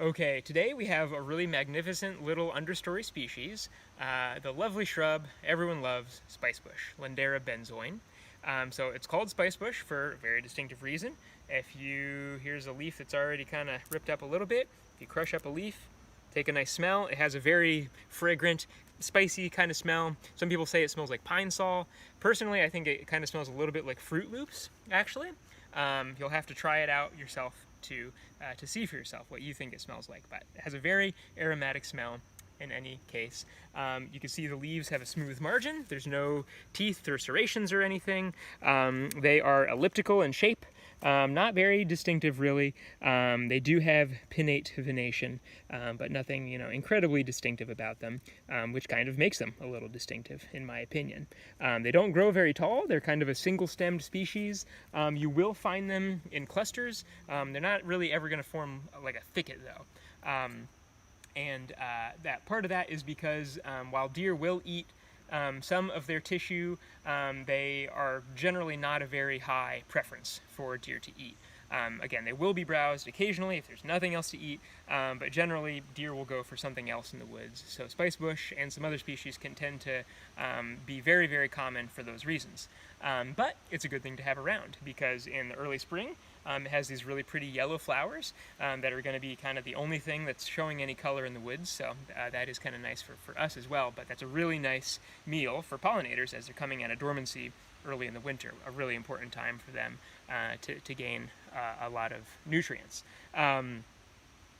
Okay, today we have a really magnificent little understory species, the lovely shrub everyone loves, Spicebush Lindera benzoin. So it's called Spicebush for a very distinctive reason. Here's a leaf that's already kind of ripped up a little bit. If you crush up a leaf, take a nice smell. It has a very fragrant, spicy kind of smell. Some people say it smells like pine sol. Personally, I think it kind of smells a little bit like Fruit Loops, actually. You'll have to try it out yourself to see for yourself what you think it smells like, but it has a very aromatic smell in any case. You can see the leaves have a smooth margin. There's no teeth or serrations or anything. They are elliptical in shape, not very distinctive really. They do have pinnate venation, but nothing incredibly distinctive about them, which kind of makes them a little distinctive in my opinion. They don't grow very tall. They're kind of a single-stemmed species. You will find them in clusters. They're not really ever going to form like a thicket though. That part of that is because while deer will eat some of their tissue, they are generally not a very high preference for deer to eat. Again, they will be browsed occasionally if there's nothing else to eat, but generally deer will go for something else in the woods. So spicebush and some other species can tend to be very, very common for those reasons. But it's a good thing to have around because in the early spring, it has these really pretty yellow flowers that are going to be kind of the only thing that's showing any color in the woods, so that is kind of nice for us as well. But that's a really nice meal for pollinators as they're coming out of dormancy early in the winter, a really important time for them to gain a lot of nutrients.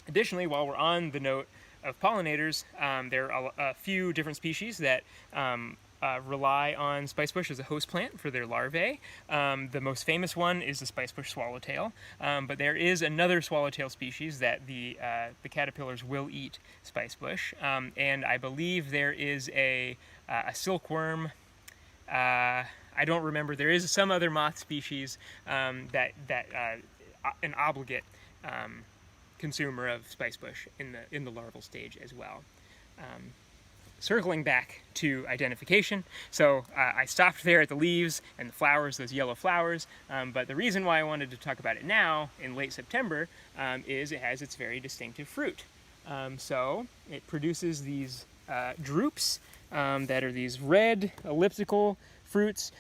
Additionally, while we're on the note of pollinators, there are a few different species that rely on spicebush as a host plant for their larvae. The most famous one is the spicebush swallowtail, but there is another swallowtail species that the caterpillars will eat spicebush, and I believe there is a silkworm. I don't remember. There is some other moth species that an obligate consumer of spicebush in the larval stage as well. Circling back to identification, so I stopped there at the leaves and the flowers, those yellow flowers, but the reason why I wanted to talk about it now, in late September, is it has its very distinctive fruit. So it produces these drupes that are these red elliptical fruits.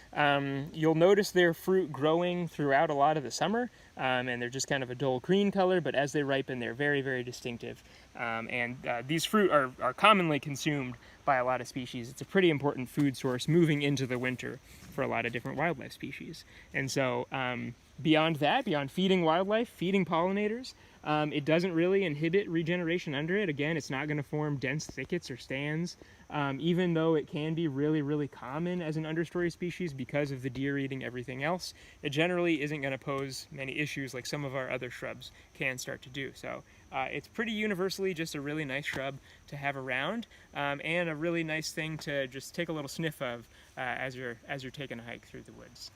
You'll notice their fruit growing throughout a lot of the summer, and they're just kind of a dull green color, but as they ripen, they're very, very distinctive. These fruit are commonly consumed by a lot of species. It's a pretty important food source moving into the winter for a lot of different wildlife species. And so beyond that, beyond feeding wildlife, feeding pollinators, it doesn't really inhibit regeneration under it. Again, it's not going to form dense thickets or stands, even though it can be really, really common as an understory species because of the deer eating everything else. It generally isn't going to pose many issues like some of our other shrubs can start to do. So it's pretty universally just a really nice shrub to have around, and a really nice thing to just take a little sniff of as you're taking a hike through the woods.